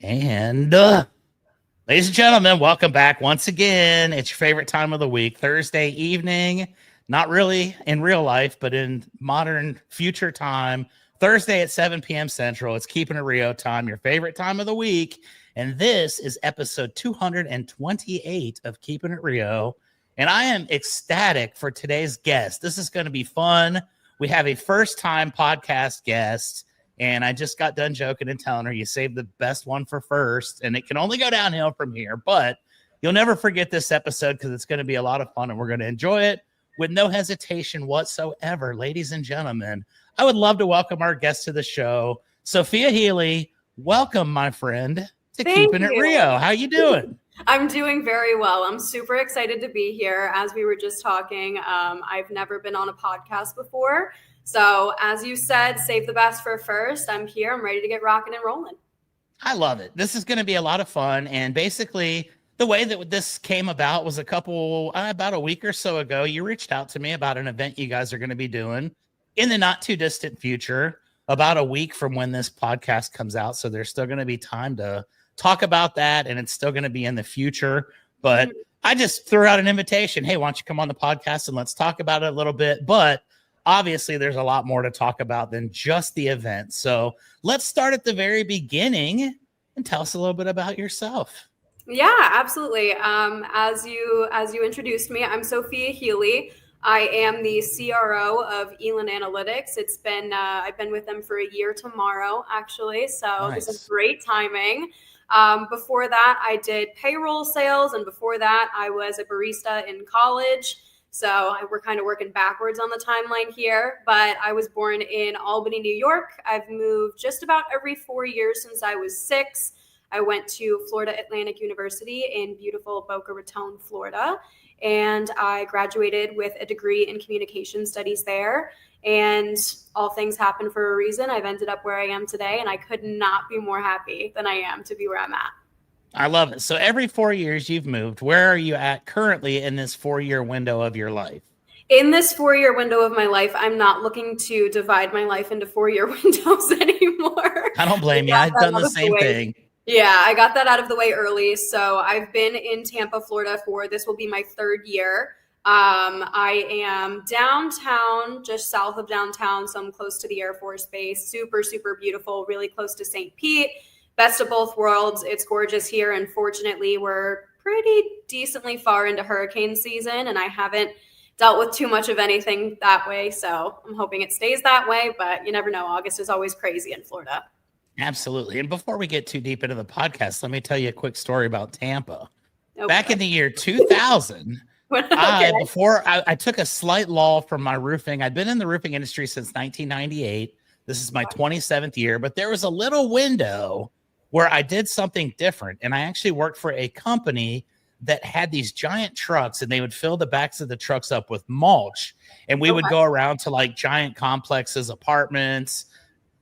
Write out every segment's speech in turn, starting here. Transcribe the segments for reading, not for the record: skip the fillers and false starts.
And ladies and gentlemen, welcome back once again. It's your favorite time of the week, Thursday evening. Not really in real life, but in modern future time. Thursday at 7 p.m. Central. It's Keepin It Rio time, your favorite time of the week. And this is episode 228 of Keepin It Rio. And I am ecstatic for today's guest. This is going to be fun. We have a first-time podcast guest. And I just got done joking and telling her you saved the best one for first, and it can only go downhill from here. But you'll never forget this episode because it's going to be a lot of fun, and we're going to enjoy it with no hesitation whatsoever. Ladies and gentlemen, I would love to welcome our guest to the show, Sophia Healey. Welcome, my friend, to Keepin It Rio. How you doing? I'm doing very well. I'm super excited to be here. As we were just talking, I've never been on a podcast before. So as you said, save the best for first. I'm here. I'm ready to get rocking and rolling. I love it. This is going to be a lot of fun. And basically, the way that this came about was about a week or so ago, you reached out to me about an event you guys are going to be doing in the not too distant future, about a week from when this podcast comes out. So there's still going to be time to talk about that. And it's still going to be in the future. But I just threw out an invitation. Hey, why don't you come on the podcast and let's talk about it a little bit? But obviously, there's a lot more to talk about than just the event. So let's start at the very beginning and tell us a little bit about yourself. Yeah, absolutely. As you introduced me, I'm Sophia Healey. I am the CRO of Ehlen Analytics. It's been I've been with them for a year tomorrow, actually. So nice. This is great timing. Before that, I did payroll sales, and before that, I was a barista in college. So we're kind of working backwards on the timeline here, but I was born in Albany, New York. I've moved just about every 4 years since I was 6. I went to Florida Atlantic University in beautiful Boca Raton, Florida, and I graduated with a degree in communication studies there. And all things happen for a reason. I've ended up where I am today, and I could not be more happy than I am to be where I'm at. I love it. So every 4 years you've moved. Where are you at currently in this 4-year window of your life? In this 4-year window of my life, I'm not looking to divide my life into 4-year windows anymore. I don't blame you. I've done the same thing. Yeah, I got that out of the way early. So I've been in Tampa, Florida this will be my 3rd year. I am downtown, just south of downtown. So I'm close to the Air Force Base. Super, super beautiful, really close to St. Pete. Best of both worlds. It's gorgeous here. Unfortunately, we're pretty decently far into hurricane season, and I haven't dealt with too much of anything that way. So I'm hoping it stays that way, but you never know. August is always crazy in Florida. Absolutely. And before we get too deep into the podcast, let me tell you a quick story about Tampa. Okay. Back in the year 2000, I took a slight lull from my roofing. I'd been in the roofing industry since 1998. This is my 27th year, but there was a little window where I did something different. And I actually worked for a company that had these giant trucks, and they would fill the backs of the trucks up with mulch. And we would go around to like giant complexes, apartments,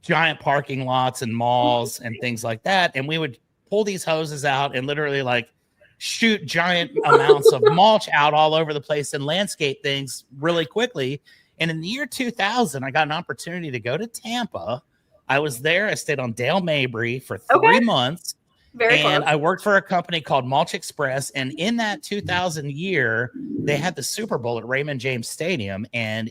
giant parking lots and malls and things like that. And we would pull these hoses out and literally like shoot giant amounts of mulch out all over the place and landscape things really quickly. And in the year 2000, I got an opportunity to go to Tampa. I was there. I stayed on Dale Mabry for 3 months. And I worked for a company called Mulch Express. And in that 2000 year, they had the Super Bowl at Raymond James Stadium. And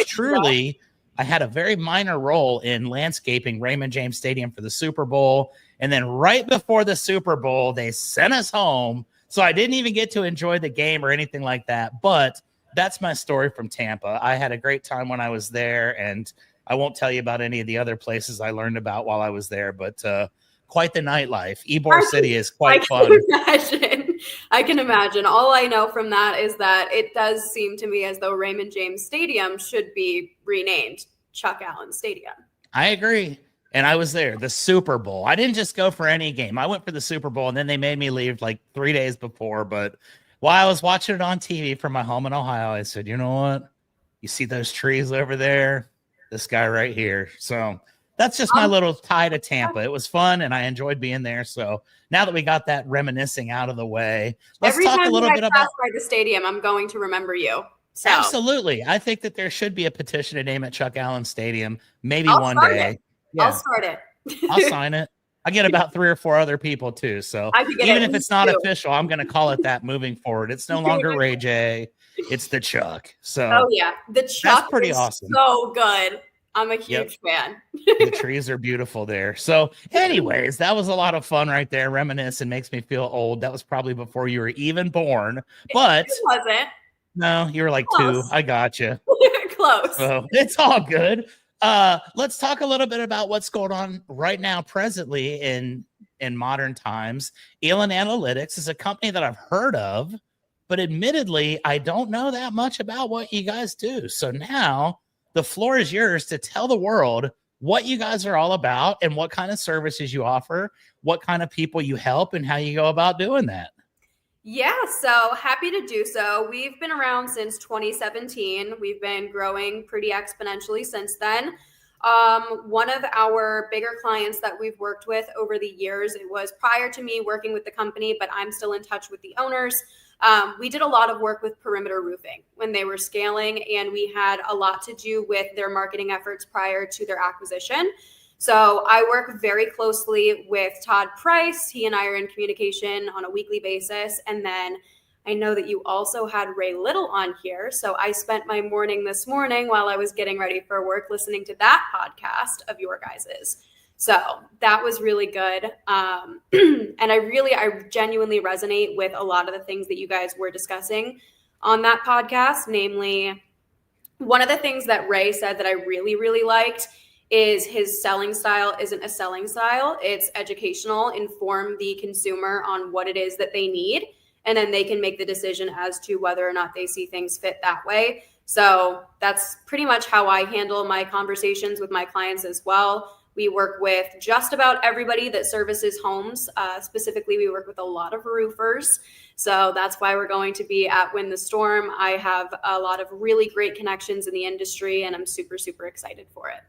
truly, I had a very minor role in landscaping Raymond James Stadium for the Super Bowl. And then right before the Super Bowl, they sent us home. So I didn't even get to enjoy the game or anything like that. But that's my story from Tampa. I had a great time when I was there. And I won't tell you about any of the other places I learned about while I was there, but quite the nightlife. Ybor City is quite fun. I can imagine. All I know from that is that it does seem to me as though Raymond James Stadium should be renamed Chuck Allen Stadium. I agree. And I was there, the Super Bowl. I didn't just go for any game. I went for the Super Bowl, and then they made me leave like 3 days before. But while I was watching it on TV from my home in Ohio, I said, you know what? You see those trees over there? This guy right here. So that's just my little tie to Tampa. It was fun, and I enjoyed being there. So now that we got that reminiscing out of the way, let's talk a little bit about by the stadium. I'm going to remember you. So. Absolutely. I think that there should be a petition to name it Chuck Allen Stadium. Maybe one day. Yeah. I'll start it. I'll sign it. I get about 3 or 4 other people too. So even if it's not official, I'm going to call it that moving forward. It's no longer Ray J. It's the Chuck. So the Chuck that's pretty awesome. So good. I'm a huge fan. The trees are beautiful there. So anyways, that was a lot of fun right there. Reminisce and makes me feel old. That was probably before you were even born, but it wasn't. No, you were like Close. 2. I got you. Close. So it's all good. Let's talk a little bit about what's going on right now, presently in modern times. Ehlen Analytics is a company that I've heard of, but admittedly, I don't know that much about what you guys do. So now the floor is yours to tell the world what you guys are all about and what kind of services you offer, what kind of people you help, and how you go about doing that. Yeah, so happy to do so. We've been around since 2017. We've been growing pretty exponentially since then. One of our bigger clients that we've worked with over the years, it was prior to me working with the company, but I'm still in touch with the owners. We did a lot of work with Perimeter Roofing when they were scaling, and we had a lot to do with their marketing efforts prior to their acquisition. So I work very closely with Todd Price. He and I are in communication on a weekly basis. And then I know that you also had Ray Little on here. So I spent my morning this morning while I was getting ready for work listening to that podcast of your guys's. So that was really good. And I genuinely resonate with a lot of the things that you guys were discussing on that podcast. Namely, one of the things that Ray said that I really, really liked is his selling style isn't a selling style. It's educational, inform the consumer on what it is that they need, and then they can make the decision as to whether or not they see things fit that way. So that's pretty much how I handle my conversations with my clients as well. We work with just about everybody that services homes. Specifically, we work with a lot of roofers. So that's why we're going to be at Win the Storm. I have a lot of really great connections in the industry, and I'm super, super excited for it.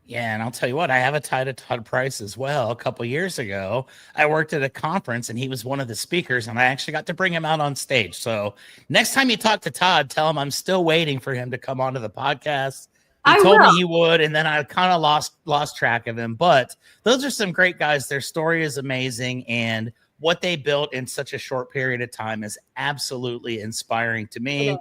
Yeah, and I'll tell you what, I have a tie to Todd Price as well. A couple years ago, I worked at a conference and he was one of the speakers, and I actually got to bring him out on stage. So next time you talk to Todd, tell him I'm still waiting for him to come onto the podcast. He told me he would, and then I kind of lost track of him. But those are some great guys. Their story is amazing, and what they built in such a short period of time is absolutely inspiring to me.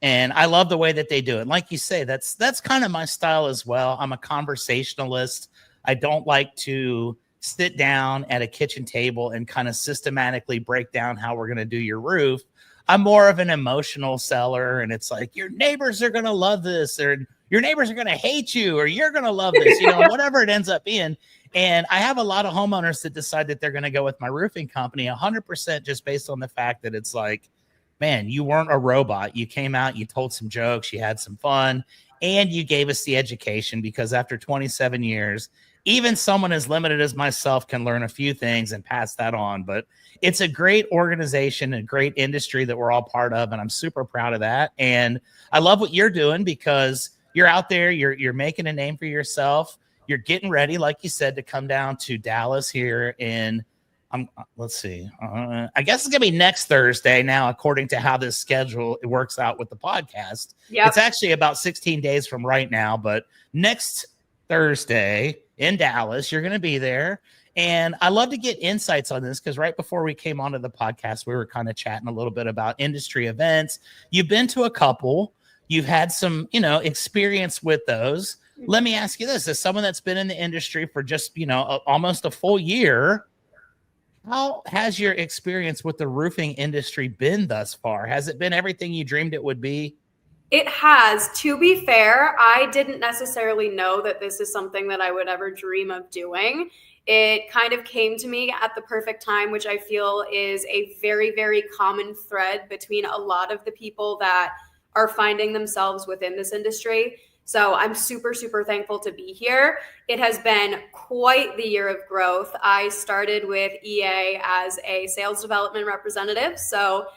And I love the way that they do it. Like you say, that's kind of my style as well. I'm a conversationalist. I don't like to sit down at a kitchen table and kind of systematically break down how we're going to do your roof. I'm more of an emotional seller, and it's like, your neighbors are going to love this, or your neighbors are going to hate you, or you're going to love this, whatever it ends up being. And I have a lot of homeowners that decide that they're going to go with my roofing company 100% just based on the fact that it's like, man, you weren't a robot. You came out, you told some jokes, you had some fun, and you gave us the education, because after 27 years, even someone as limited as myself can learn a few things and pass that on. But it's a great organization, a great industry that we're all part of, and I'm super proud of that. And I love what you're doing, because you're out there, you're making a name for yourself. You're getting ready, like you said, to come down to Dallas here in let's see. I guess it's going to be next Thursday now, according to how this schedule works out with the podcast. Yep. It's actually about 16 days from right now, but next Thursday in Dallas, you're going to be there. And I love to get insights on this, because right before we came onto the podcast, we were kind of chatting a little bit about industry events. You've been to a couple. You've had some, experience with those. Let me ask you this. As someone that's been in the industry for just, almost a full year, how has your experience with the roofing industry been thus far? Has it been everything you dreamed it would be? It has. To be fair, I didn't necessarily know that this is something that I would ever dream of doing. It kind of came to me at the perfect time, which I feel is a very, very common thread between a lot of the people that are finding themselves within this industry. So I'm super, super thankful to be here. It has been quite the year of growth. I started with EA as a sales development representative. So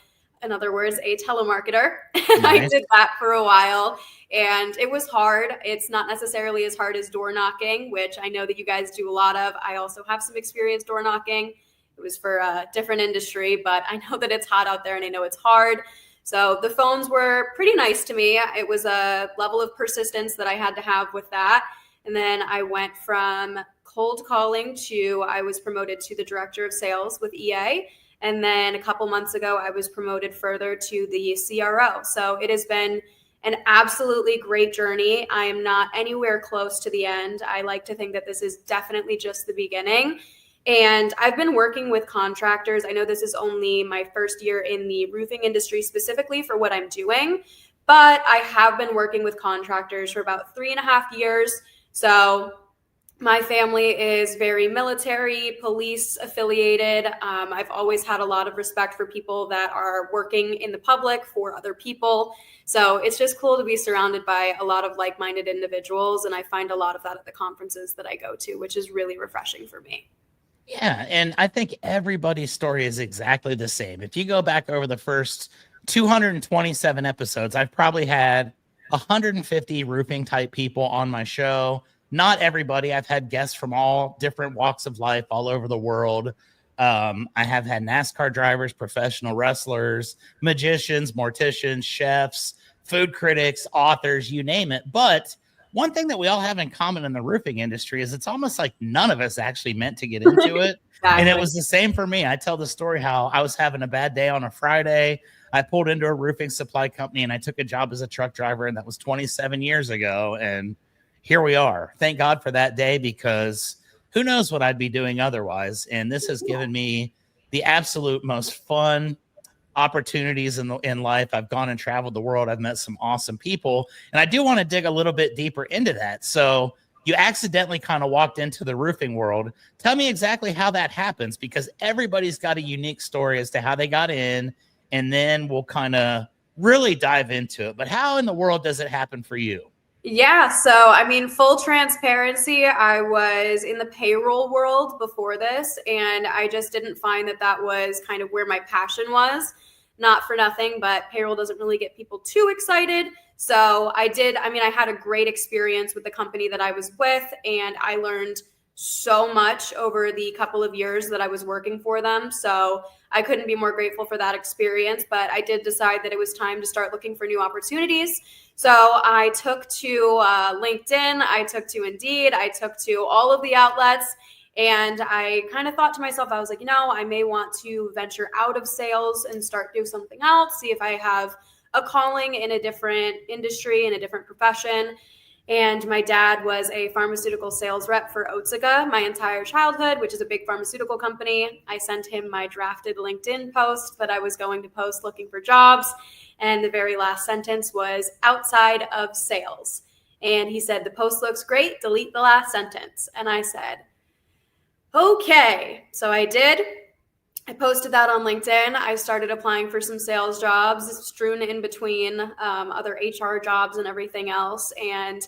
in other words, a telemarketer. Nice. I did that for a while, and it was hard. It's not necessarily as hard as door knocking, which I know that you guys do a lot of. I also have some experience door knocking. It was for a different industry, but I know that it's hot out there and I know it's hard. So the phones were pretty nice to me. It was a level of persistence that I had to have with that. And then I went from cold calling to, I was promoted to the director of sales with EA. And then a couple months ago, I was promoted further to the CRO. So it has been an absolutely great journey. I am not anywhere close to the end. I like to think that this is definitely just the beginning. And I've been working with contractors. I know this is only my first year in the roofing industry specifically for what I'm doing, but I have been working with contractors for about 3.5 years. So my family is very military, police affiliated. I've always had a lot of respect for people that are working in the public for other people. So it's just cool to be surrounded by a lot of like-minded individuals. And I find a lot of that at the conferences that I go to, which is really refreshing for me. Yeah. And I think everybody's story is exactly the same. If you go back over the first 227 episodes, I've probably had 150 roofing type people on my show. Not everybody. I've had guests from all different walks of life all over the world. I have had NASCAR drivers, professional wrestlers, magicians, morticians, chefs, food critics, authors, you name it. But one thing that we all have in common in the roofing industry is it's almost like none of us actually meant to get into it. Exactly. And it was the same for me. I tell the story how I was having a bad day on a Friday. I pulled into a roofing supply company and I took a job as a truck driver, and that was 27 years ago. And here we are. Thank God for that day, because who knows what I'd be doing otherwise. And this has given me the absolute most fun opportunities in life. I've gone and traveled the world. I've met some awesome people. And I do want to dig a little bit deeper into that. So you accidentally kind of walked into the roofing world. Tell me exactly how that happens, because everybody's got a unique story as to how they got in, and then we'll kind of really dive into it. But how in the world does it happen for you? Yeah, so I mean, full transparency, I was in the payroll world before this, and I just didn't find that that was kind of where my passion was. Not for nothing, but payroll doesn't really get people too excited. So I had a great experience with the company that I was with, and I learned so much over the couple of years that I was working for them. So I couldn't be more grateful for that experience, but I did decide that it was time to start looking for new opportunities. So I took to LinkedIn, I took to Indeed, I took to all of the outlets, and I kind of thought to myself, I was like, I may want to venture out of sales and start doing something else, see if I have a calling in a different industry, in a different profession. And my dad was a pharmaceutical sales rep for Otsuka my entire childhood, which is a big pharmaceutical company. I sent him my drafted LinkedIn post that I was going to post looking for jobs. And the very last sentence was outside of sales. And he said, the post looks great, delete the last sentence. And I said, okay. So I did. I posted that on LinkedIn. I started applying for some sales jobs strewn in between other HR jobs and everything else. And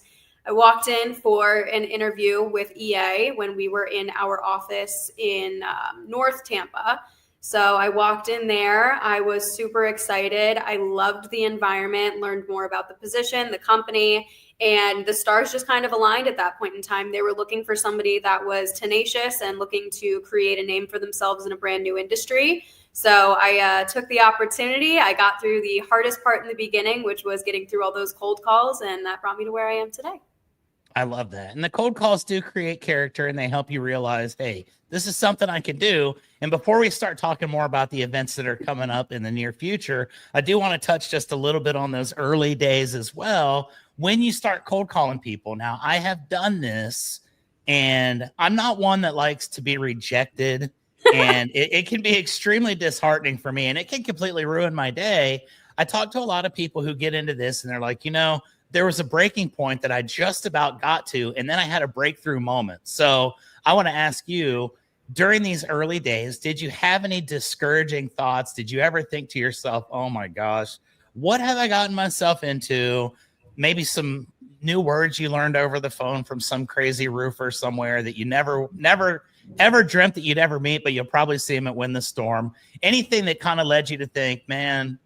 I walked in for an interview with EA when we were in our office in North Tampa. So I walked in there. I was super excited. I loved the environment, learned more about the position, the company, and the stars just kind of aligned at that point in time. They were looking for somebody that was tenacious and looking to create a name for themselves in a brand new industry. So I took the opportunity. I got through the hardest part in the beginning, which was getting through all those cold calls, and that brought me to where I am today. I love that. And the cold calls do create character, and they help you realize, hey, this is something I can do. And before we start talking more about the events that are coming up in the near future, I do want to touch just a little bit on those early days as well. When you start cold calling people. Now, I have done this, and I'm not one that likes to be rejected. And it can be extremely disheartening for me, and it can completely ruin my day. I talk to a lot of people who get into this, and they're like, there was a breaking point that I just about got to, and then I had a breakthrough moment. So I want to ask you, during these early days, did you have any discouraging thoughts? Did you ever think to yourself, oh my gosh, what have I gotten myself into? Maybe some new words you learned over the phone from some crazy roofer somewhere that you never ever dreamt that you'd ever meet, but you'll probably see him at Win the Storm. Anything that kind of led you to think, man,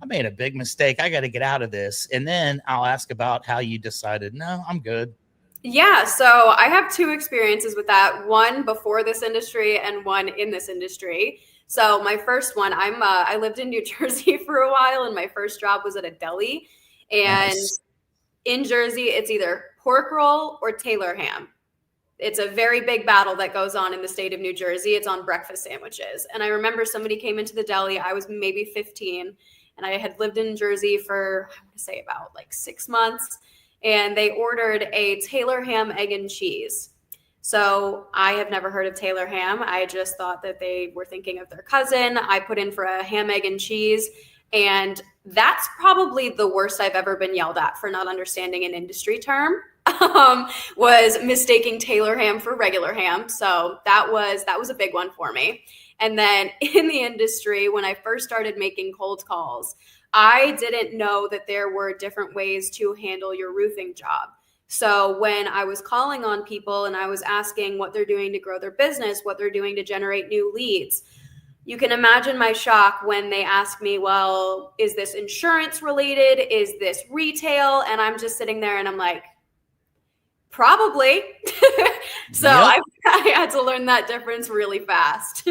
I made a big mistake. I got to get out of this. And then I'll ask about how you decided, no, I'm good. Yeah, so I have two experiences with that. One before this industry and one in this industry. So my first one, I lived in New Jersey for a while, and my first job was at a deli. And Nice. in Jersey, it's either pork roll or Taylor ham. it's a very big battle that goes on in the state of New Jersey. It's on breakfast sandwiches. And I remember somebody came into the deli. I was maybe 15, and I had lived in Jersey for, I want to say about like 6 months. And they ordered a Taylor ham, egg, and cheese. So I have never heard of Taylor ham. I just thought that they were thinking of their cousin. I put in for a ham, egg, and cheese. And that's probably the worst I've ever been yelled at for not understanding an industry term. Was mistaking Taylor ham for regular ham. So that was a big one for me. And then in the industry, when I first started making cold calls, I didn't know that there were different ways to handle your roofing job. So when I was calling on people and I was asking what they're doing to grow their business, what they're doing to generate new leads, you can imagine my shock when they ask me, well, is this insurance related? Is this retail? And I'm just sitting there and I'm like, probably. So yep. I had to learn that difference really fast.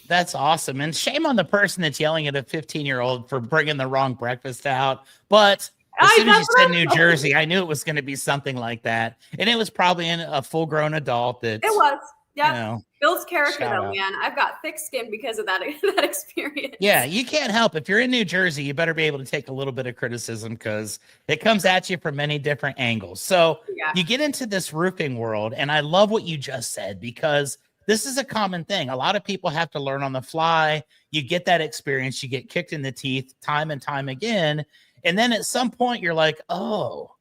That's awesome. And shame on the person that's yelling at a 15-year-old for bringing the wrong breakfast out. But as soon as you said New Jersey, I knew it was going to be something like that. And it was probably in a full-grown adult that. It was. Yeah. You know, builds character though, man. I've got thick skin because of that experience. Yeah, you can't help. If you're in New Jersey, you better be able to take a little bit of criticism because it comes at you from many different angles. So you get into this roofing world, and I love what you just said because this is a common thing. A lot of people have to learn on the fly. You get that experience, you get kicked in the teeth time and time again. And then at some point you're like, oh,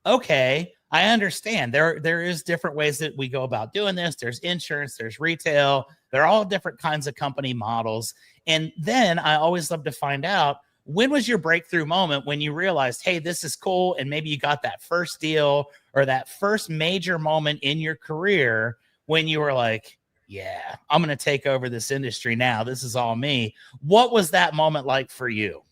okay, I understand. There is different ways that we go about doing this. There's insurance, there's retail. They're all different kinds of company models. And then I always love to find out, when was your breakthrough moment when you realized, hey, this is cool, and maybe you got that first deal or that first major moment in your career when you were like, yeah, I'm going to take over this industry now. This is all me. What was that moment like for you?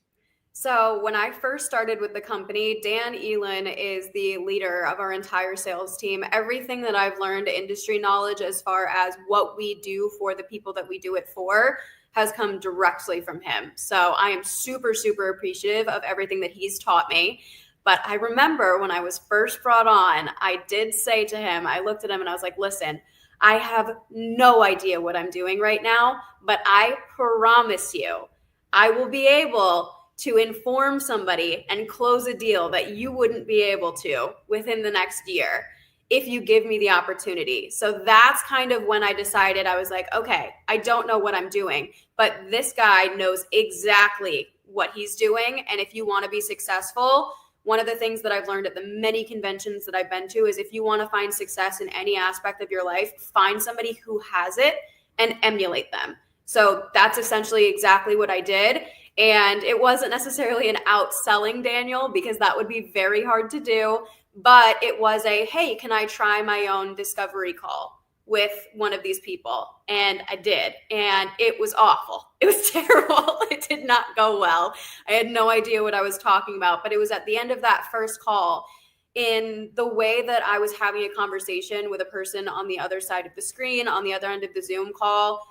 So when I first started with the company, Dan Ehlen is the leader of our entire sales team. Everything that I've learned, industry knowledge as far as what we do for the people that we do it for, has come directly from him. So I am super, super appreciative of everything that he's taught me. But I remember when I was first brought on, I did say to him, I looked at him and I was like, listen, I have no idea what I'm doing right now, but I promise you, I will be able to inform somebody and close a deal that you wouldn't be able to within the next year if you give me the opportunity. So that's kind of when I decided, I was like, okay, I don't know what I'm doing, but this guy knows exactly what he's doing. And if you want to be successful, one of the things that I've learned at the many conventions that I've been to is if you want to find success in any aspect of your life, find somebody who has it and emulate them. So that's essentially exactly what I did. And it wasn't necessarily an outselling Daniel because that would be very hard to do. But it was a, hey, can I try my own discovery call with one of these people? And I did. And it was awful. It was terrible. It did not go well. I had no idea what I was talking about. But it was at the end of that first call, in the way that I was having a conversation with a person on the other side of the screen, on the other end of the Zoom call.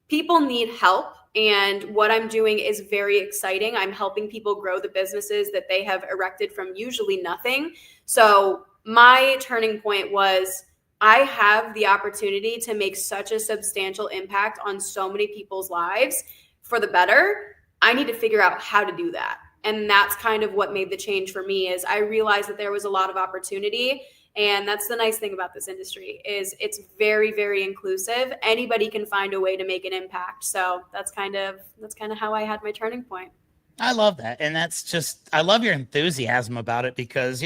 People need help. And what I'm doing is very exciting. I'm helping people grow the businesses that they have erected from usually nothing. So my turning point was, I have the opportunity to make such a substantial impact on so many people's lives for the better. I need to figure out how to do that. And that's kind of what made the change for me, is I realized that there was a lot of opportunity. And that's the nice thing about this industry, is it's very, very inclusive. Anybody can find a way to make an impact. So that's kind of how I had my turning point. I love that. And I love your enthusiasm about it because,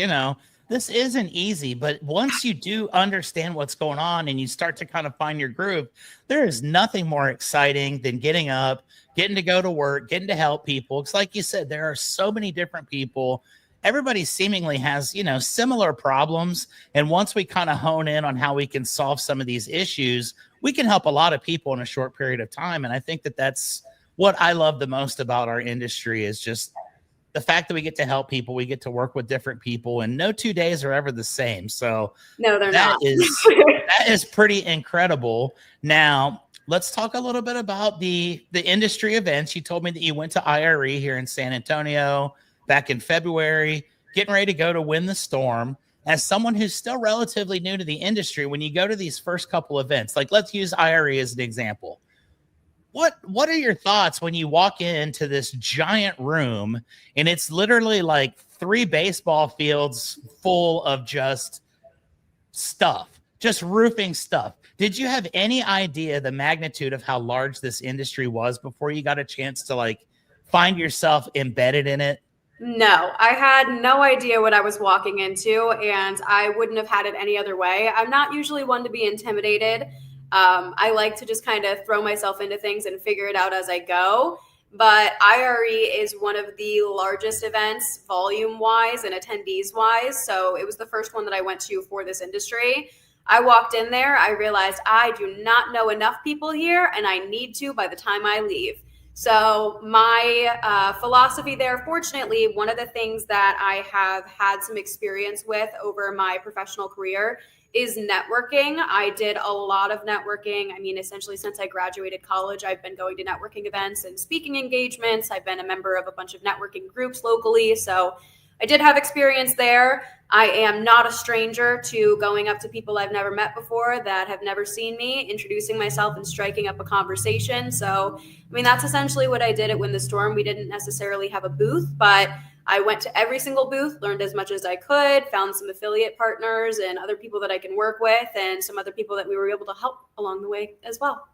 this isn't easy, but once you do understand what's going on and you start to kind of find your groove, there is nothing more exciting than getting up, getting to go to work, getting to help people. It's like you said, there are so many different people. Everybody seemingly has, similar problems. And once we kind of hone in on how we can solve some of these issues, we can help a lot of people in a short period of time. And I think that that's what I love the most about our industry, is just the fact that we get to help people, we get to work with different people, and no 2 days are ever the same. So no, they're not. That is pretty incredible. Now, let's talk a little bit about the industry events. You told me that you went to IRE here in San Antonio back in February, getting ready to go to Win the Storm. as someone who's still relatively new to the industry, when you go to these first couple events, like let's use IRE as an example. What are your thoughts when you walk into this giant room and it's literally like 3 baseball fields full of just stuff, just roofing stuff? Did you have any idea the magnitude of how large this industry was before you got a chance to like find yourself embedded in it? No, I had no idea what I was walking into, and I wouldn't have had it any other way. I'm not usually one to be intimidated. I like to just kind of throw myself into things and figure it out as I go. But IRE is one of the largest events volume-wise and attendees-wise. So it was the first one that I went to for this industry. I walked in there, I realized I do not know enough people here, and I need to by the time I leave. So my philosophy there, fortunately, one of the things that I have had some experience with over my professional career is networking. I did a lot of networking. I mean, essentially since I graduated college, I've been going to networking events and speaking engagements. I've been a member of a bunch of networking groups locally. So I did have experience there. I am not a stranger to going up to people I've never met before that have never seen me, introducing myself and striking up a conversation. So, I mean, that's essentially what I did at Win the Storm. We didn't necessarily have a booth, but I went to every single booth, learned as much as I could, found some affiliate partners and other people that I can work with and some other people that we were able to help along the way as well.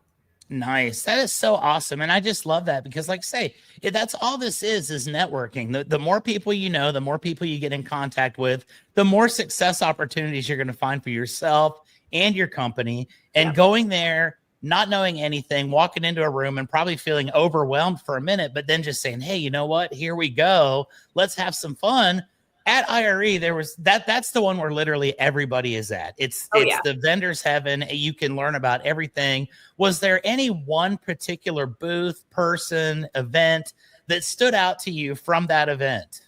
Nice. That is so awesome. And I just love that because, like I say, that's all this is networking. The more people you know, the more people you get in contact with, the more success opportunities you're going to find for yourself and your company. And going there, not knowing anything, walking into a room and probably feeling overwhelmed for a minute, but then just saying, hey, you know what? Here we go. Let's have some fun. At IRE, there was that's the one where literally everybody is at. It's the vendor's heaven. You can learn about everything. Was there any one particular booth, person, event that stood out to you from that event?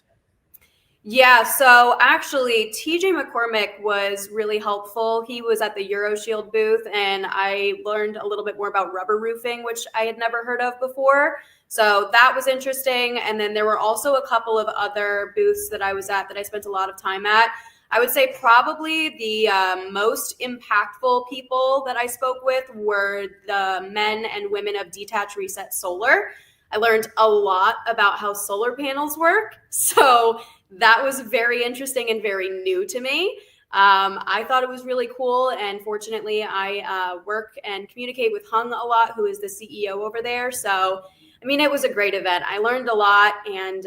Yeah, so actually TJ McCormick was really helpful. He was at the EuroShield booth and I learned a little bit more about rubber roofing, which I had never heard of before. So that was interesting. And then there were also a couple of other booths that I was at that I spent a lot of time at. I would say probably the most impactful people that I spoke with were the men and women of Detach Reset Solar. I learned a lot about how solar panels work. So that was very interesting and very new to me. I thought it was really cool. And fortunately, I work and communicate with Hung a lot, who is the CEO over there. So, I mean, it was a great event. I learned a lot and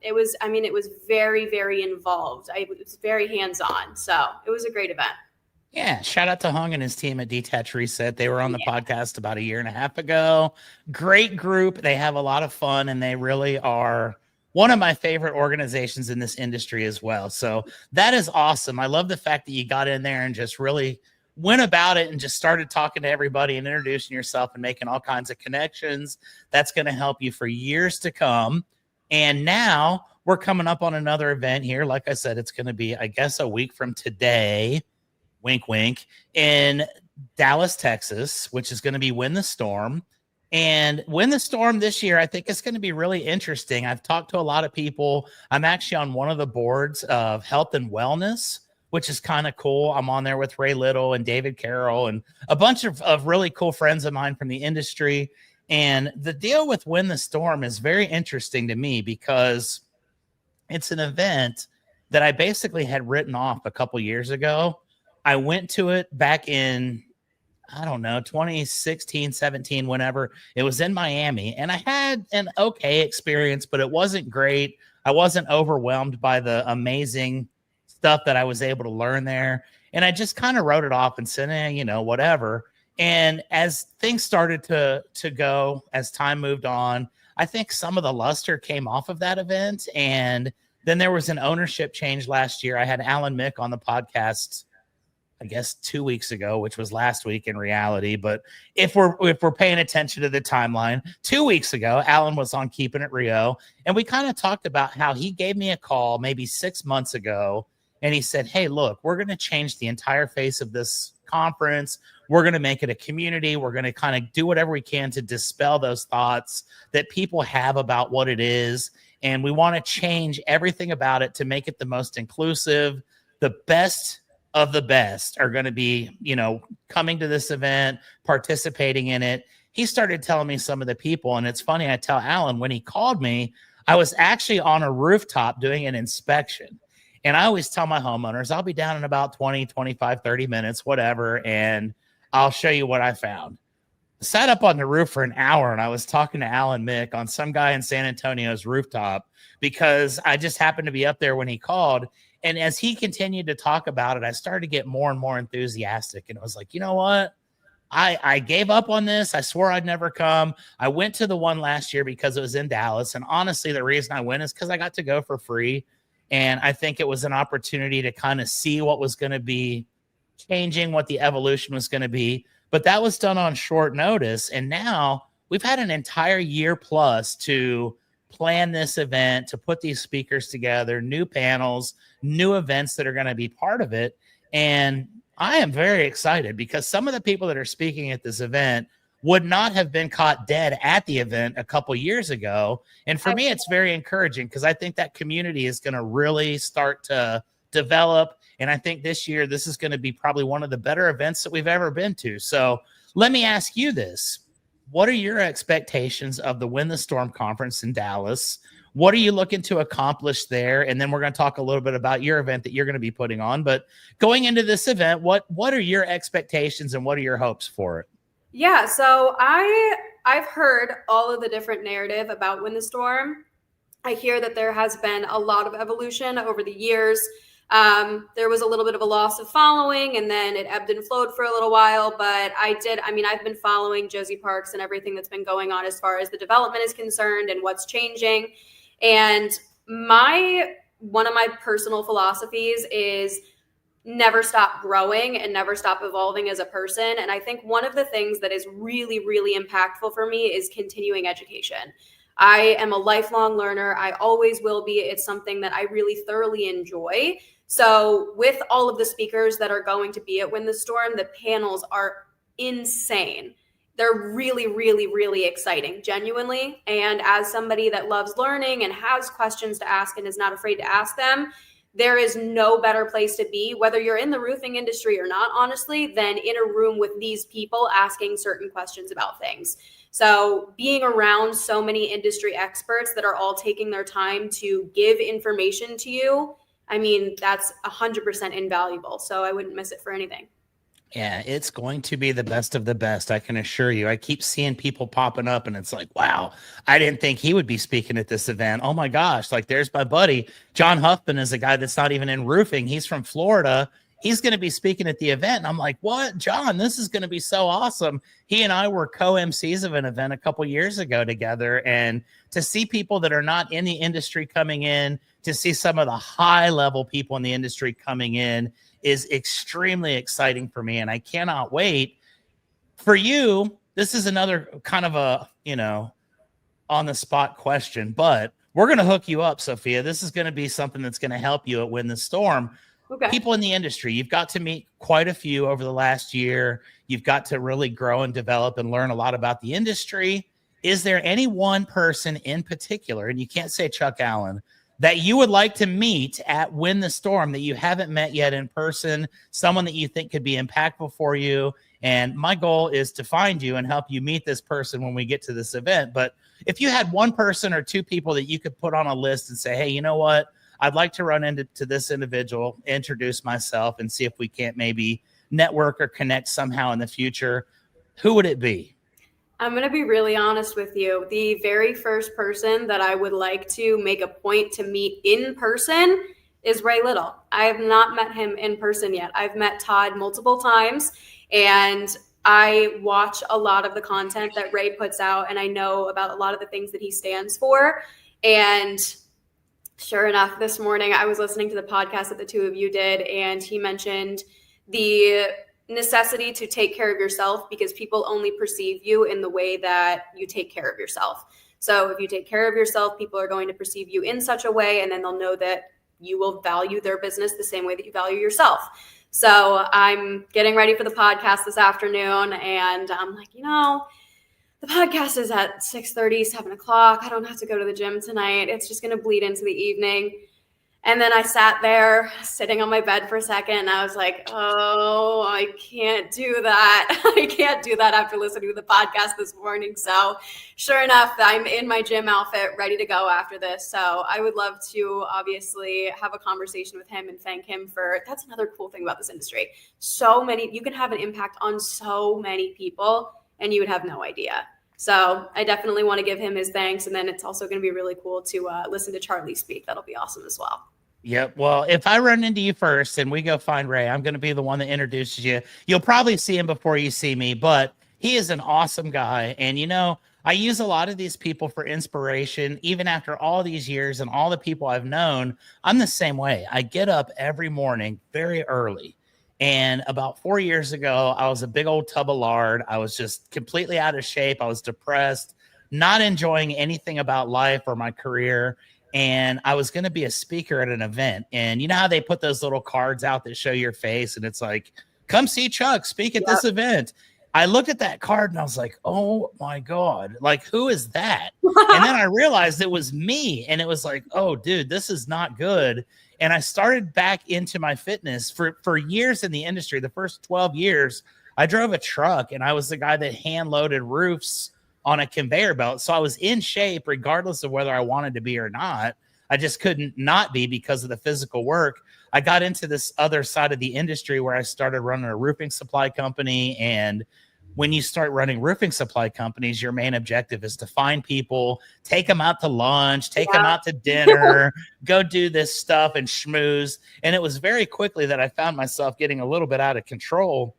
it was very, very involved. It was very hands-on. So it was a great event. Yeah, shout out to Hung and his team at Detach Reset. They were on the podcast about 1.5 years ago. Great group. They have a lot of fun, and they really are one of my favorite organizations in this industry as well. So that is awesome. I love the fact that you got in there and just really went about it and just started talking to everybody and introducing yourself and making all kinds of connections. That's going to help you for years to come. And now we're coming up on another event here. Like I said, it's going to be, I guess, a week from today. Wink, wink, in Dallas, Texas, which is going to be Win the Storm. And Win the Storm this year, I think it's going to be really interesting. I've talked to a lot of people. I'm actually on one of the boards of Health and Wellness, which is kind of cool. I'm on there with Ray Little and David Carroll and a bunch of really cool friends of mine from the industry. And the deal with Win the Storm is very interesting to me because it's an event that I basically had written off a couple years ago. I went to it back in, I don't know, 2016, 17, whenever. It was in Miami, and I had an okay experience, but it wasn't great. I wasn't overwhelmed by the amazing stuff that I was able to learn there. And I just kind of wrote it off and said, whatever. And as things started to go, as time moved on, I think some of the luster came off of that event. And then there was an ownership change last year. I had Alan Mick on the podcast, I guess 2 weeks ago, which was last week in reality. But if we're paying attention to the timeline, 2 weeks ago, Alan was on Keepin It Rio. And we kind of talked about how he gave me a call maybe 6 months ago. And he said, hey, look, we're going to change the entire face of this conference. We're going to make it a community. We're going to kind of do whatever we can to dispel those thoughts that people have about what it is. And we want to change everything about it to make it the most inclusive, the best of the best are going to be, coming to this event, participating in it. He started telling me some of the people. And it's funny, I tell Alan, when he called me, I was actually on a rooftop doing an inspection. And I always tell my homeowners, I'll be down in about 20, 25, 30 minutes, whatever. And I'll show you what I found. I sat up on the roof for an hour and I was talking to Alan Mick on some guy in San Antonio's rooftop because I just happened to be up there when he called. And as he continued to talk about it, I started to get more and more enthusiastic. And I was like, you know what? I gave up on this. I swore I'd never come. I went to the one last year because it was in Dallas. And honestly, the reason I went is because I got to go for free. And I think it was an opportunity to kind of see what was going to be changing, what the evolution was going to be. But that was done on short notice. And now we've had an entire year plus to plan this event, to put these speakers together, new panels, new events that are going to be part of it. And I am very excited because some of the people that are speaking at this event would not have been caught dead at the event a couple years ago. And for me, it's very encouraging because I think that community is going to really start to develop. And I think this year, this is going to be probably one of the better events that we've ever been to. So let me ask you this. What are your expectations of the Win the Storm conference in Dallas? What are you looking to accomplish there? And then we're going to talk a little bit about your event that you're going to be putting on. But going into this event, what are your expectations and what are your hopes for it? Yeah, so I've heard all of the different narrative about Win the Storm. I hear that there has been a lot of evolution over the years. There was a little bit of a loss of following and then it ebbed and flowed for a little while, but I've been following Josie Parks and everything that's been going on as far as the development is concerned and what's changing. And one of my personal philosophies is never stop growing and never stop evolving as a person. And I think one of the things that is really, really impactful for me is continuing education. I am a lifelong learner. I always will be. It's something that I really thoroughly enjoy. So with all of the speakers that are going to be at Win the Storm, the panels are insane. They're really, really, really exciting, genuinely. And as somebody that loves learning and has questions to ask and is not afraid to ask them, there is no better place to be, whether you're in the roofing industry or not, honestly, than in a room with these people asking certain questions about things. So being around so many industry experts that are all taking their time to give information to you, I mean, that's 100% invaluable. So I wouldn't miss it for anything. Yeah, it's going to be the best of the best, I can assure you. I keep seeing people popping up and it's like, wow, I didn't think he would be speaking at this event. Oh my gosh, like there's my buddy. John Huffman is a guy that's not even in roofing. He's from Florida. He's going to be speaking at the event. And I'm like, what, John, this is going to be so awesome. He and I were co-MCs of an event a couple years ago together. And to see people that are not in the industry coming in, to see some of the high level people in the industry coming in is extremely exciting for me. And I cannot wait for you. This is another kind of a, on the spot question, but we're going to hook you up, Sophia. This is going to be something that's going to help you at Win the Storm. Okay. People in the industry, you've got to meet quite a few over the last year. You've got to really grow and develop and learn a lot about the industry. Is there any one person in particular, and you can't say Chuck Allen, that you would like to meet at Win the Storm that you haven't met yet in person, someone that you think could be impactful for you? And my goal is to find you and help you meet this person when we get to this event. But if you had one person or two people that you could put on a list and say, hey, you know what? I'd like to run into this individual, introduce myself, and see if we can't maybe network or connect somehow in the future. Who would it be? I'm going to be really honest with you. The very first person that I would like to make a point to meet in person is Ray Little. I have not met him in person yet. I've met Todd multiple times, and I watch a lot of the content that Ray puts out, and I know about a lot of the things that he stands for. And sure enough, this morning I was listening to the podcast that the two of you did, and he mentioned the necessity to take care of yourself because people only perceive you in the way that you take care of yourself. So if you take care of yourself, people are going to perceive you in such a way, and then they'll know that you will value their business the same way that you value yourself. So I'm getting ready for the podcast this afternoon, and I'm like, the podcast is at 6:30, 7 o'clock. I don't have to go to the gym tonight. It's just going to bleed into the evening. And then I sat there sitting on my bed for a second and I was like, oh, I can't do that. I can't do that after listening to the podcast this morning. So sure enough, I'm in my gym outfit ready to go after this. So I would love to obviously have a conversation with him and thank him that's another cool thing about this industry. You can have an impact on so many people and you would have no idea. So I definitely want to give him his thanks. And then it's also going to be really cool to listen to Charlie speak. That'll be awesome as well. Yep. Well, if I run into you first and we go find Ray, I'm going to be the one that introduces you. You'll probably see him before you see me, but he is an awesome guy. And, I use a lot of these people for inspiration, even after all these years and all the people I've known. I'm the same way. I get up every morning very early. And about 4 years ago, I was a big old tub of lard. I was just completely out of shape. I was depressed, not enjoying anything about life or my career. And I was going to be a speaker at an event. And you know how they put those little cards out that show your face? And it's like, come see Chuck speak at this event. I looked at that card and I was like, oh my God, like, who is that? And then I realized it was me. And it was like, oh, dude, this is not good. And I started back into my fitness for years in the industry. The first 12 years, I drove a truck and I was the guy that hand loaded roofs on a conveyor belt. So I was in shape regardless of whether I wanted to be or not. I just couldn't not be because of the physical work. I got into this other side of the industry where I started running a roofing supply company. And when you start running roofing supply companies, your main objective is to find people, take them out to lunch, take them out to dinner, go do this stuff and schmooze. And it was very quickly that I found myself getting a little bit out of control.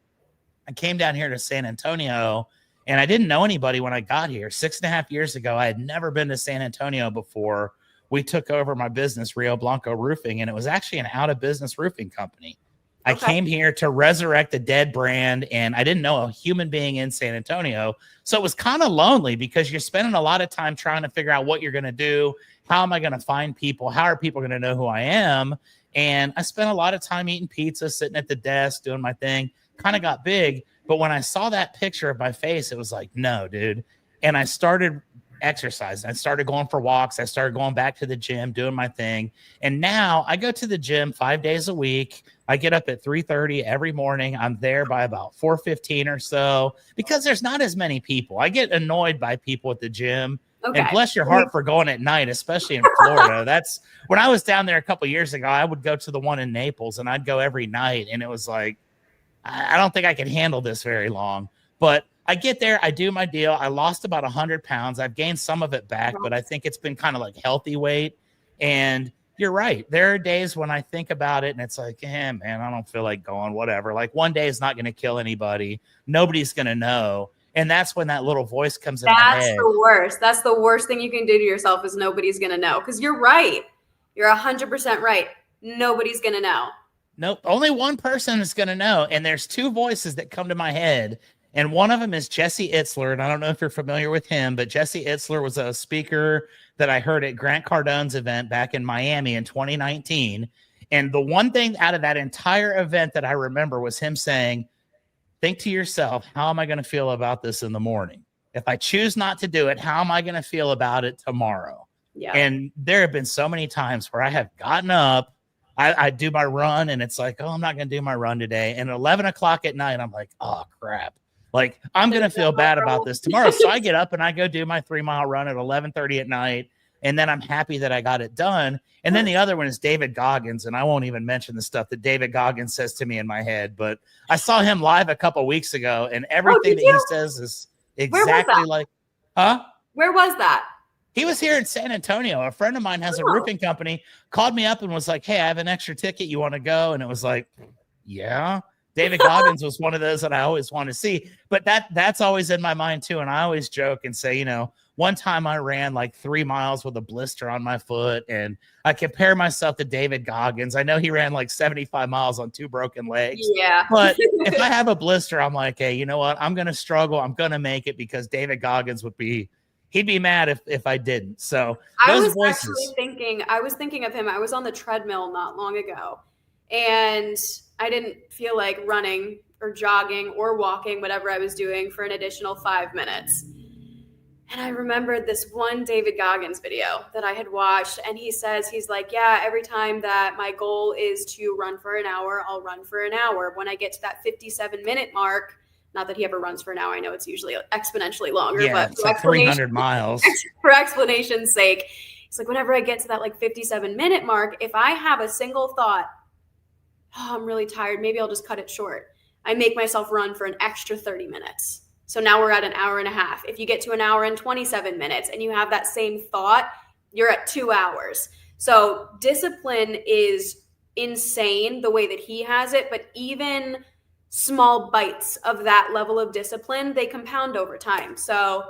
I came down here to San Antonio and I didn't know anybody when I got here. 6.5 years ago, I had never been to San Antonio before. We took over my business, Rio Blanco Roofing, and it was actually an out-of-business roofing company. I came here to resurrect a dead brand, and I didn't know a human being in San Antonio. So it was kind of lonely because you're spending a lot of time trying to figure out what you're going to do. How am I going to find people? How are people going to know who I am? And I spent a lot of time eating pizza, sitting at the desk, doing my thing, kind of got big. But when I saw that picture of my face, it was like, no, dude. And I started exercising. I started going for walks. I started going back to the gym, doing my thing. And now I go to the gym 5 days a week. I get up at 3:30 every morning. I'm there by about 4:15 or so because there's not as many people. I get annoyed by people at the gym. And bless your heart for going at night, especially in Florida. That's when I was down there a couple of years ago, I would go to the one in Naples and I'd go every night. And it was like, I don't think I can handle this very long. But I get there, I do my deal. I lost about 100 pounds. I've gained some of it back, but I think it's been kind of like healthy weight. And you're right. There are days when I think about it and it's like, man, I don't feel like going, whatever. Like one day is not going to kill anybody. Nobody's going to know. And that's when that little voice comes in my head. That's the worst. That's the worst thing you can do to yourself is nobody's going to know. Because you're right. You're 100% right. Nobody's going to know. Nope. Only one person is going to know. And there's two voices that come to my head. And one of them is Jesse Itzler. And I don't know if you're familiar with him, but Jesse Itzler was a speaker that I heard at Grant Cardone's event back in Miami in 2019. And the one thing out of that entire event that I remember was him saying, think to yourself, how am I going to feel about this in the morning? If I choose not to do it, how am I going to feel about it tomorrow? Yeah. And there have been so many times where I have gotten up, I do my run and it's like, oh, I'm not going to do my run today. And at 11 o'clock at night, I'm like, oh, crap. Like, I'm going to feel bad about this tomorrow. So I get up and I go do my 3-mile run at 11:30 at night. And then I'm happy that I got it done. And then the other one is David Goggins. And I won't even mention the stuff that David Goggins says to me in my head. But I saw him live a couple weeks ago. And everything that he says is exactly like, huh? Where was that? He was here in San Antonio. A friend of mine has a roofing company, called me up and was like, hey, I have an extra ticket. You want to go? And it was like, yeah. David Goggins was one of those that I always want to see, but that's always in my mind too. And I always joke and say, one time I ran like 3 miles with a blister on my foot and I compare myself to David Goggins. I know he ran like 75 miles on 2 broken legs. Yeah. But if I have a blister, I'm like, hey, you know what? I'm going to struggle. I'm going to make it because David Goggins he'd be mad if I didn't. So I was thinking of him. I was on the treadmill not long ago and I didn't feel like running or jogging or walking, whatever I was doing, for an additional 5 minutes. And I remembered this one David Goggins video that I had watched. And he says, he's like, yeah, every time that my goal is to run for an hour, I'll run for an hour. When I get to that 57-minute mark, not that he ever runs for an hour, I know it's usually exponentially longer, Yeah, but it's like 300 miles. For explanation's sake, it's like whenever I get to that like 57-minute mark, if I have a single thought, oh, I'm really tired, maybe I'll just cut it short, I make myself run for an extra 30 minutes. So now we're at an hour and a half. If you get to an hour and 27 minutes and you have that same thought, you're at 2 hours. So discipline is insane the way that he has it, but even small bites of that level of discipline, they compound over time. So,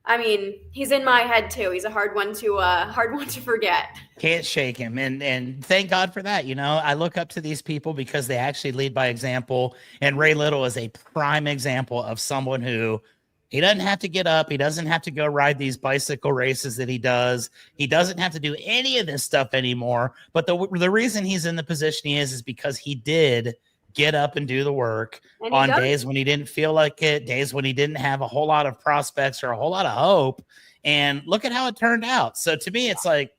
I mean, he's in my head too. He's a hard one to forget. Can't shake him. And thank God for that. You know, I look up to these people because they actually lead by example. And Ray Little is a prime example of someone who he doesn't have to get up. He doesn't have to go ride these bicycle races that he does. He doesn't have to do any of this stuff anymore. But the reason he's in the position he is because he did get up and do the work on days when he didn't feel like it, days when he didn't have a whole lot of prospects or a whole lot of hope. And look at how it turned out. So to me, it's like,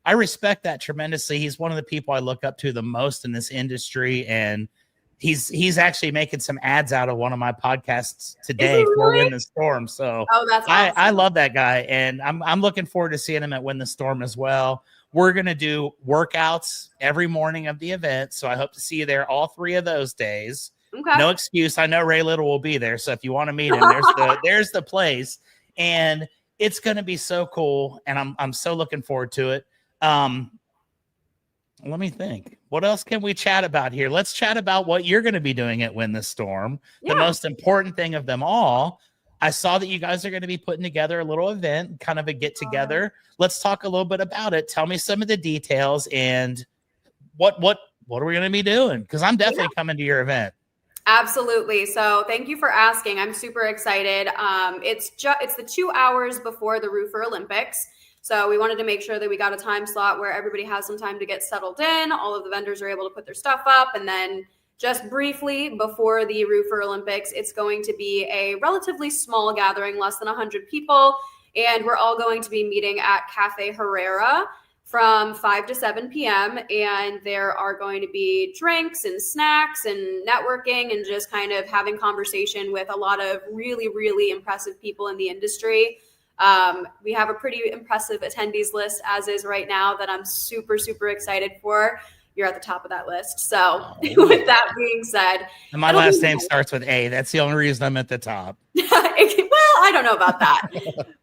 I respect that tremendously. He's one of the people I look up to the most in this industry. And he's actually making some ads out of one of my podcasts today for Win the Storm. So that's awesome. I love that guy. And I'm looking forward to seeing him at Win the Storm as well. We're going to do workouts every morning of the event. So I hope to see you there all 3 of those days. Okay. No excuse. I know Ray Little will be there. So if you want to meet him, there's the place. And it's going to be so cool. And I'm so looking forward to it. Let me think. What else can we chat about here? Let's chat about what you're going to be doing at Win the Storm. Yeah. The most important thing of them all. I saw that you guys are going to be putting together a little event, kind of a get together. Let's talk a little bit about it. Tell me some of the details and what are we going to be doing? Because I'm definitely coming to your event. Absolutely. So thank you for asking. I'm super excited. It's the 2 hours before the Roofer Olympics. So we wanted to make sure that we got a time slot where everybody has some time to get settled in. All of the vendors are able to put their stuff up. And then just briefly before the Roofer Olympics, it's going to be a relatively small gathering, less than 100 people. And we're all going to be meeting at Cafe Herrera from 5 to 7 p.m. And there are going to be drinks and snacks and networking and just kind of having conversation with a lot of really, really impressive people in the industry. We have a pretty impressive attendees list as is right now that I'm super, super excited for. You're at the top of that list. So with that being said. And my last name starts with A. That's the only reason I'm at the top. Well, I don't know about that,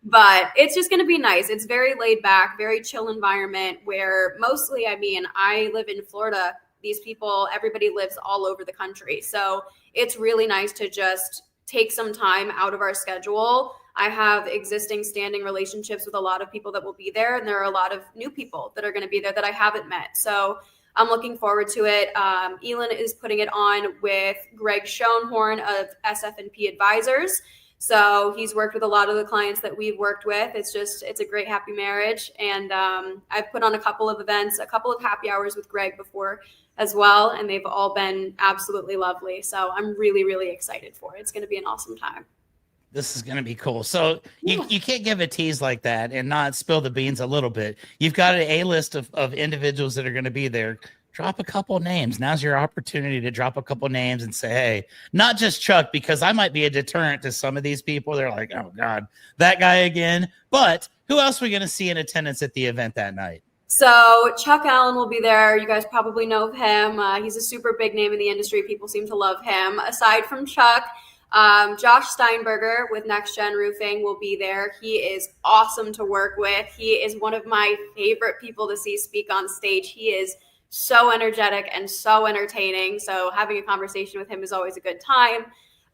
but it's just going to be nice. It's very laid back, very chill environment where mostly, I mean, I live in Florida. These people, everybody lives all over the country. So it's really nice to just take some time out of our schedule. I have existing standing relationships with a lot of people that will be there. And there are a lot of new people that are going to be there that I haven't met. So I'm looking forward to it. Ehlen is putting it on with Greg Schoenhorn of SF&P Advisors. So he's worked with a lot of the clients that we've worked with. It's a great happy marriage. And I've put on a couple of events, a couple of happy hours with Greg before as well. And they've all been absolutely lovely. So I'm really, really excited for it. It's going to be an awesome time. This is going to be cool. So you can't give a tease like that and not spill the beans a little bit. You've got an A-list of individuals that are going to be there. Drop a couple names. Now's your opportunity to drop a couple names and say, hey, not just Chuck, because I might be a deterrent to some of these people. They're like, oh, God, that guy again. But who else are we going to see in attendance at the event that night? So Chuck Allen will be there. You guys probably know of him. He's a super big name in the industry. People seem to love him. Aside from Chuck, Josh Steinberger with Next Gen Roofing will be there. He is awesome to work with. He is one of my favorite people to see speak on stage. He is so energetic and so entertaining. So having a conversation with him is always a good time.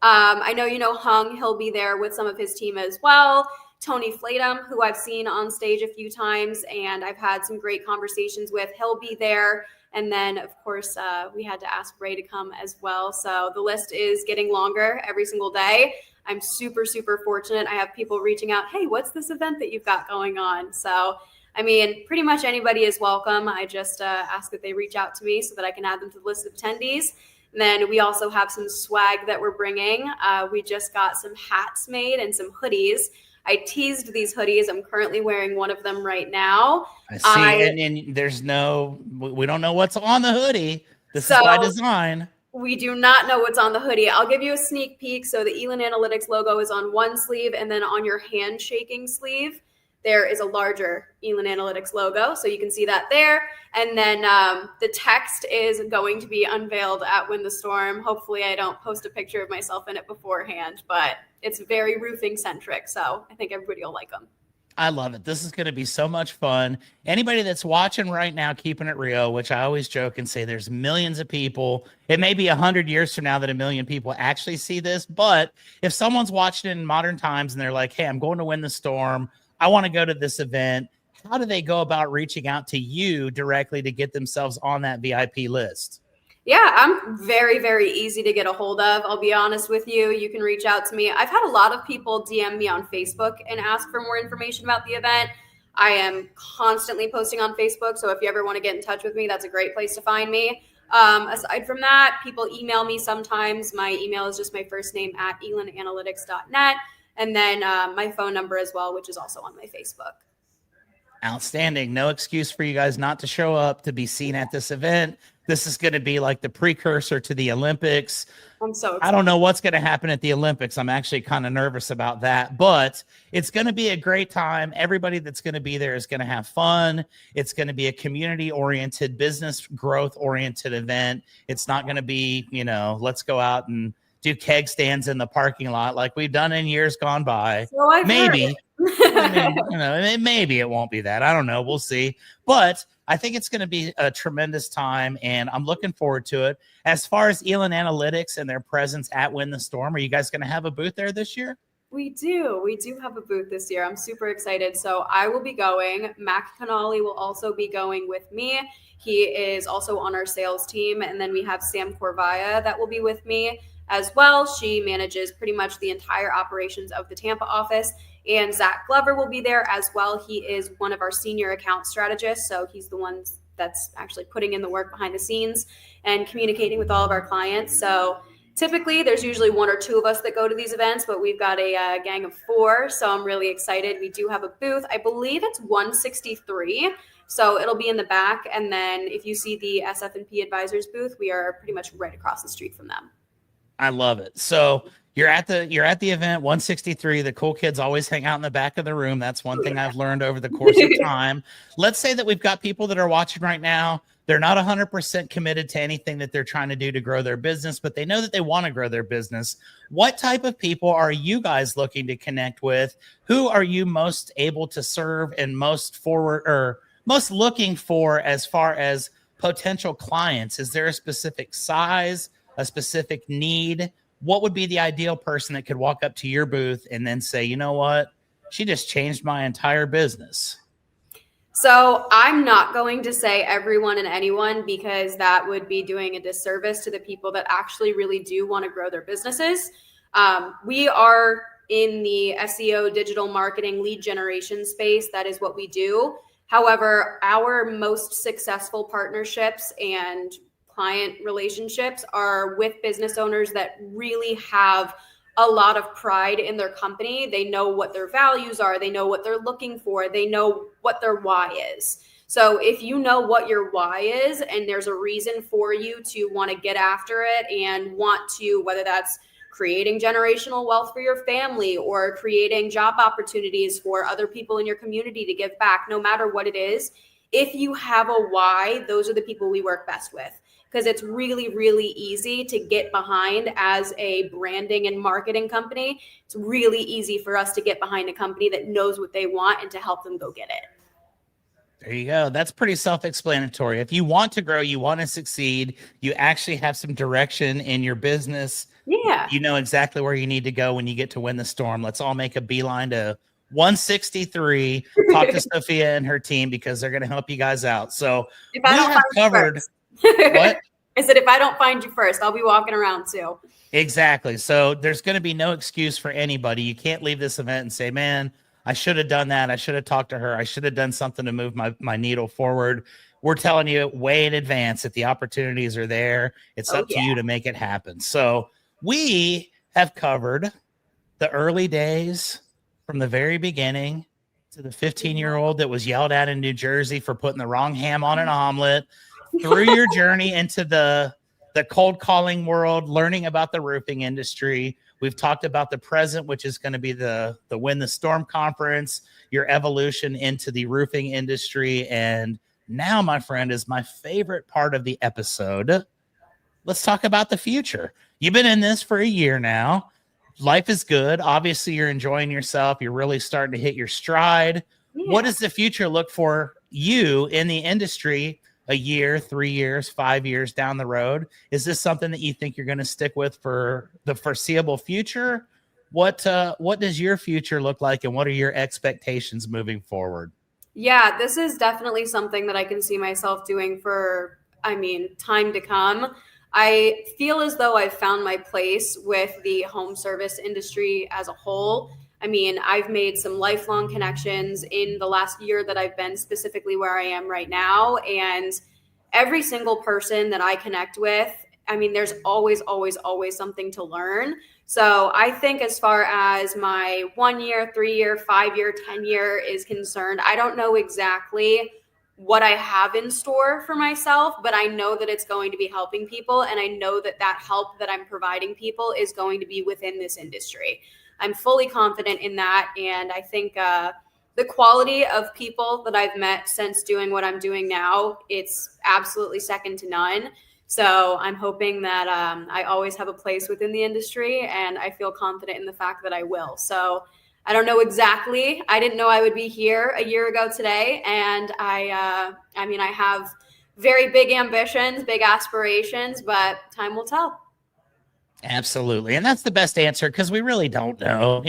I know you know Hung. He'll be there with some of his team as well. Tony Flatum, who I've seen on stage a few times and I've had some great conversations with. He'll be there. And then, of course, we had to ask Ray to come as well. So the list is getting longer every single day. I'm super, super fortunate. I have people reaching out, hey, what's this event that you've got going on? So, I mean, pretty much anybody is welcome. I just ask that they reach out to me so that I can add them to the list of attendees. And then we also have some swag that we're bringing. We just got some hats made and some hoodies. I teased these hoodies. I'm currently wearing one of them right now. I see. And there's we don't know what's on the hoodie. This is by design. We do not know what's on the hoodie. I'll give you a sneak peek. So the Ehlen Analytics logo is on one sleeve, and then on your handshaking sleeve, there is a larger Ehlen Analytics logo. So you can see that there. And then the text is going to be unveiled at Win the Storm. Hopefully I don't post a picture of myself in it beforehand, but it's very roofing centric. So I think everybody will like them. I love it. This is going to be so much fun. Anybody that's watching right now, Keepin It Rio, which I always joke and say there's millions of people. It may be 100 years from now that a million people actually see this. But if someone's watching in modern times and they're like, hey, I'm going to Win the Storm, I want to go to this event, how do they go about reaching out to you directly to get themselves on that VIP list? Yeah, I'm very, very easy to get a hold of. I'll be honest with you. You can reach out to me. I've had a lot of people DM me on Facebook and ask for more information about the event. I am constantly posting on Facebook. So if you ever want to get in touch with me, that's a great place to find me. Aside from that, people email me sometimes. My email is just my first name at ehlenanalytics.net. And then my phone number as well, which is also on my Facebook. Outstanding. No excuse for you guys not to show up to be seen at this event. This is going to be like the precursor to the Olympics. I'm so excited. I don't know what's going to happen at the Olympics. I'm actually kind of nervous about that, but it's going to be a great time. Everybody that's going to be there is going to have fun. It's going to be a community-oriented, business growth-oriented event. It's not going to be, let's go out and do keg stands in the parking lot like we've done in years gone by. So maybe. Maybe it won't be that. I don't know. We'll see. But I think it's going to be a tremendous time, and I'm looking forward to it. As far as Ehlen Analytics and their presence at Win the Storm, are you guys going to have a booth there this year? We do. We do have a booth this year. I'm super excited. So I will be going. Mac Canali will also be going with me. He is also on our sales team. And then we have Sam Corvaya that will be with me as well. She manages pretty much the entire operations of the Tampa office. And Zach Glover will be there as well. He is one of our senior account strategists. So he's the one that's actually putting in the work behind the scenes and communicating with all of our clients. So typically there's usually one or two of us that go to these events, but we've got a gang of 4. So I'm really excited. We do have a booth. I believe it's 163. So it'll be in the back. And then if you see the SF&P Advisors booth, we are pretty much right across the street from them. I love it. So you're at the event 163. The cool kids always hang out in the back of the room. That's one thing I've learned over the course of time. Let's say that we've got people that are watching right now. They're not 100% committed to anything that they're trying to do to grow their business, but they know that they want to grow their business. What type of people are you guys looking to connect with? Who are you most able to serve and most looking for as far as potential clients? Is there a specific size, a specific need? What would be the ideal person that could walk up to your booth and then say, you know what, she just changed my entire business? So I'm not going to say everyone and anyone, because that would be doing a disservice to the people that actually really do want to grow their businesses. We are in the SEO, digital marketing, lead generation space. That is what we do. However, our most successful partnerships and client relationships are with business owners that really have a lot of pride in their company. They know what their values are. They know what they're looking for. They know what their why is. So if you know what your why is and there's a reason for you to want to get after it and want to, whether that's creating generational wealth for your family or creating job opportunities for other people in your community to give back, no matter what it is, if you have a why, those are the people we work best with. Because it's really, really easy to get behind as a branding and marketing company. It's really easy for us to get behind a company that knows what they want and to help them go get it. There you go. That's pretty self-explanatory. If you want to grow, you want to succeed, you actually have some direction in your business. Yeah. You know exactly where you need to go when you get to Win the Storm. Let's all make a beeline to 163. Talk to Sophia and her team because they're going to help you guys out. So if I don't have covered. What? I said, if I don't find you first, I'll be walking around too. Exactly. So there's going to be no excuse for anybody. You can't leave this event and say, man, I should have done that. I should have talked to her. I should have done something to move my needle forward. We're telling you way in advance that the opportunities are there. It's up to you to make it happen. So we have covered the early days, from the very beginning to the 15-year-old that was yelled at in New Jersey for putting the wrong ham on an omelet, through your journey into the cold calling world, learning about the roofing industry. We've talked about the present, which is going to be the Win the Storm conference, your evolution into the roofing industry. And now, my friend, is my favorite part of the episode. Let's talk about the future. You've been in this for a year now. Life is good. Obviously, you're enjoying yourself. You're really starting to hit your stride. Yeah. What does the future look for you in the industry a year, 3 years, 5 years down the road? Is this something that you think you're going to stick with for the foreseeable future? What does your future look like, and what are your expectations moving forward? Yeah, this is definitely something that I can see myself doing for, time to come. I feel as though I've found my place with the home service industry as a whole. I've made some lifelong connections in the last year that I've been specifically where I am right now. And every single person that I connect with, there's always, always, always something to learn. So I think as far as my 1 year, 3 year, 5 year, 10 year is concerned, I don't know exactly what I have in store for myself, but I know that it's going to be helping people. And I know that that help that I'm providing people is going to be within this industry. I'm fully confident in that. And I think the quality of people that I've met since doing what I'm doing now, it's absolutely second to none. So I'm hoping that I always have a place within the industry, and I feel confident in the fact that I will. So I don't know exactly. I didn't know I would be here a year ago today. And I have very big ambitions, big aspirations, but time will tell. Absolutely. And that's the best answer, because we really don't know.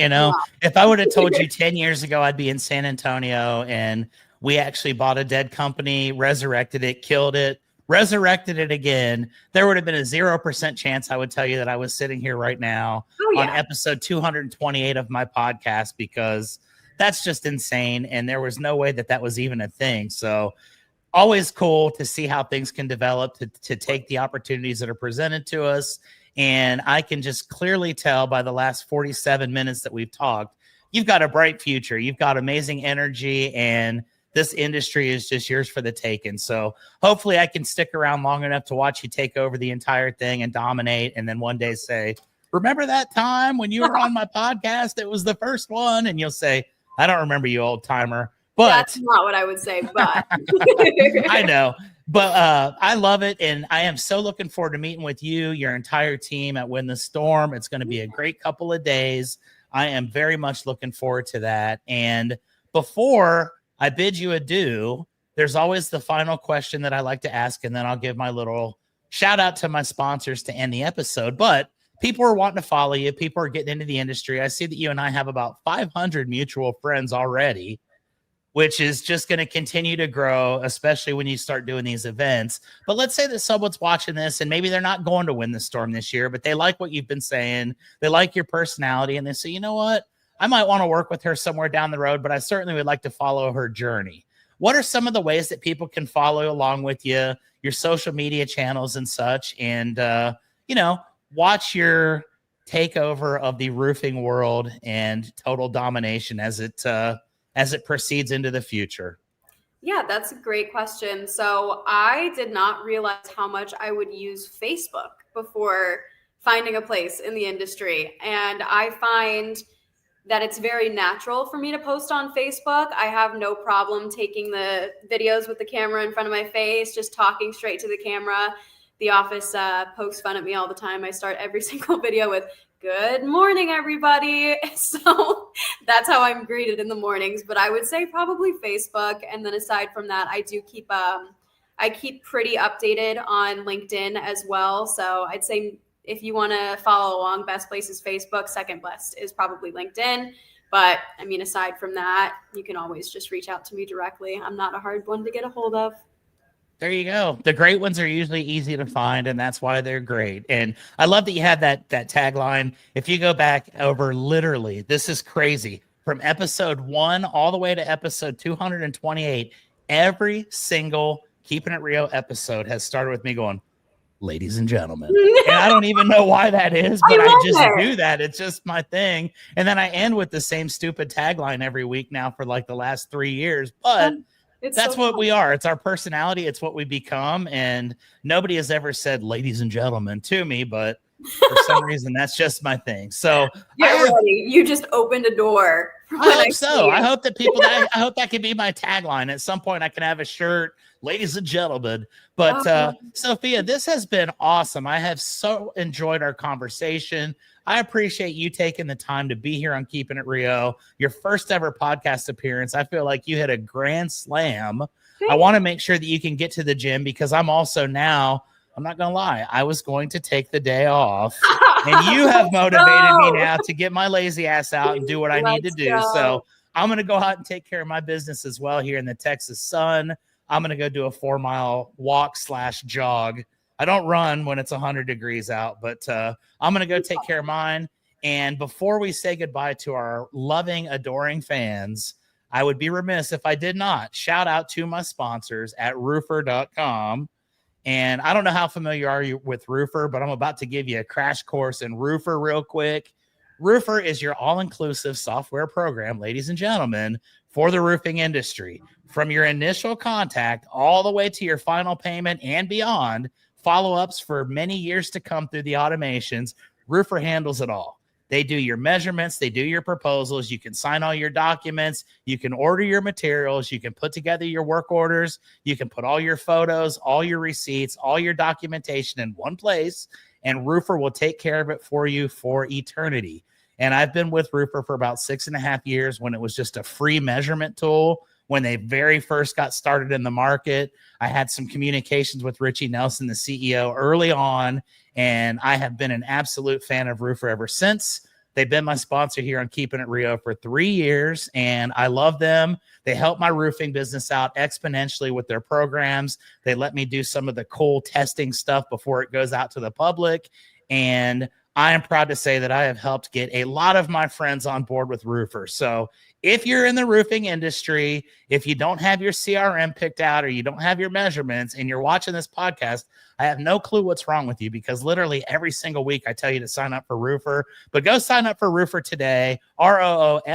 If I would have told you 10 years ago I'd be in San Antonio and we actually bought a dead company, resurrected it, killed it, resurrected it again, there would have been a 0% chance I would tell you that I was sitting here right now on episode 228 of my podcast, because that's just insane. And there was no way that was even a thing. So always cool to see how things can develop, to take the opportunities that are presented to us. And I can just clearly tell by the last 47 minutes that we've talked, you've got a bright future. You've got amazing energy, and this industry is just yours for the taking. So hopefully I can stick around long enough to watch you take over the entire thing and dominate. And then one day say, remember that time when you were on my podcast? It was the first one. And you'll say, I don't remember you, old timer. But that's not what I would say, but I know. But I love it, and I am so looking forward to meeting with you, your entire team at Win the Storm. It's going to be a great couple of days. I am very much looking forward to that. And before I bid you adieu, there's always the final question that I like to ask, and then I'll give my little shout out to my sponsors to end the episode. But people are wanting to follow you. People are getting into the industry. I see that you and I have about 500 mutual friends already, which is just going to continue to grow, especially when you start doing these events. But let's say that someone's watching this and maybe they're not going to Win the Storm this year, but they like what you've been saying. They like your personality, and they say, you know what? I might want to work with her somewhere down the road, but I certainly would like to follow her journey. What are some of the ways that people can follow along with you, your social media channels and such, and, watch your takeover of the roofing world and total domination as it proceeds into the future? Yeah, that's a great question. So I did not realize how much I would use Facebook before finding a place in the industry. And I find that it's very natural for me to post on Facebook. I have no problem taking the videos with the camera in front of my face, just talking straight to the camera. The office pokes fun at me all the time. I start every single video with, "Good morning, everybody." So that's how I'm greeted in the mornings. But I would say probably Facebook. And then aside from that, I do keep pretty updated on LinkedIn as well. So I'd say if you want to follow along, best place is Facebook. Second best is probably LinkedIn. But aside from that, you can always just reach out to me directly. I'm not a hard one to get a hold of. There you go. The great ones are usually easy to find, and that's why they're great. And I love that you have that tagline. If you go back over, literally, this is crazy, from episode 1 all the way to episode 228, every single Keepin It Rio episode has started with me going, ladies and gentlemen. And I don't even know why that is, but I just do that. It's just my thing. And then I end with the same stupid tagline every week now for like the last 3 years. But that's so what we are. It's our personality. It's what we become. And nobody has ever said ladies and gentlemen to me, but for some reason, that's just my thing. So you just opened a door. I hope so. I hope that I hope that can be my tagline. At some point, I can have a shirt, ladies and gentlemen. But Sophia, this has been awesome. I have so enjoyed our conversation. I appreciate you taking the time to be here on Keepin It Rio, your first ever podcast appearance. I feel like you hit a grand slam. I want to make sure that you can get to the gym because I'm also now, I'm not going to lie, I was going to take the day off. And you have motivated me now to get my lazy ass out and do what I need to do. So I'm going to go out and take care of my business as well here in the Texas sun. I'm going to go do a 4-mile walk / jog. I don't run when it's 100 degrees out, but I'm going to go take care of mine. And before we say goodbye to our loving, adoring fans, I would be remiss if I did not shout out to my sponsors at roofer.com. And I don't know how familiar are you with Roofer, but I'm about to give you a crash course in Roofer real quick. Roofer is your all-inclusive software program, ladies and gentlemen, for the roofing industry. From your initial contact all the way to your final payment and beyond, follow-ups for many years to come through the automations, Roofer handles it all. They do your measurements. They do your proposals. You can sign all your documents. You can order your materials. You can put together your work orders. You can put all your photos, all your receipts, all your documentation in one place, and Roofer will take care of it for you for eternity. And I've been with Roofer for about 6.5 years when it was just a free measurement tool. When they very first got started in the market, I had some communications with Richie Nelson, the CEO, early on, and I have been an absolute fan of Roofer ever since. They've been my sponsor here on Keepin It Rio for 3 years, and I love them. They help my roofing business out exponentially with their programs. They let me do some of the cool testing stuff before it goes out to the public, and I am proud to say that I have helped get a lot of my friends on board with Roofer. So if you're in the roofing industry, if you don't have your CRM picked out or you don't have your measurements and you're watching this podcast, I have no clue what's wrong with you because literally every single week I tell you to sign up for Roofer. But go sign up for Roofer today, ROOFR.com.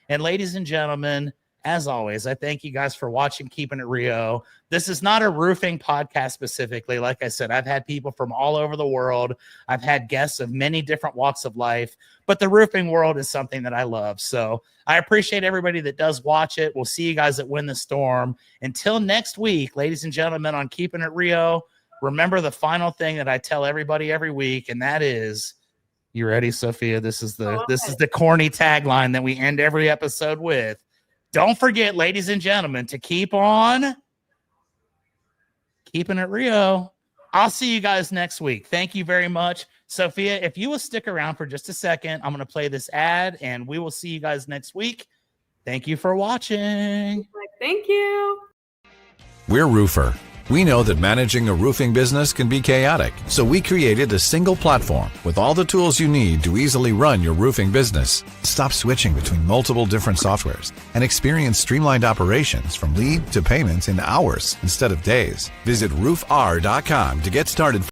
And ladies and gentlemen, as always, I thank you guys for watching Keepin It Rio. This is not a roofing podcast specifically. Like I said, I've had people from all over the world. I've had guests of many different walks of life, but the roofing world is something that I love. So I appreciate everybody that does watch it. We'll see you guys at Win the Storm. Until next week, ladies and gentlemen, on Keepin It Rio, remember the final thing that I tell everybody every week, and that is, you ready, Sophia? This is the corny tagline that we end every episode with. Don't forget, ladies and gentlemen, to keep on keeping it Rio. I'll see you guys next week. Thank you very much. Sophia, if you will stick around for just a second, I'm going to play this ad, and we will see you guys next week. Thank you for watching. Thank you. We're Roofer. We know that managing a roofing business can be chaotic, so we created a single platform with all the tools you need to easily run your roofing business. Stop switching between multiple different softwares and experience streamlined operations from lead to payments in hours instead of days. Visit roofr.com to get started.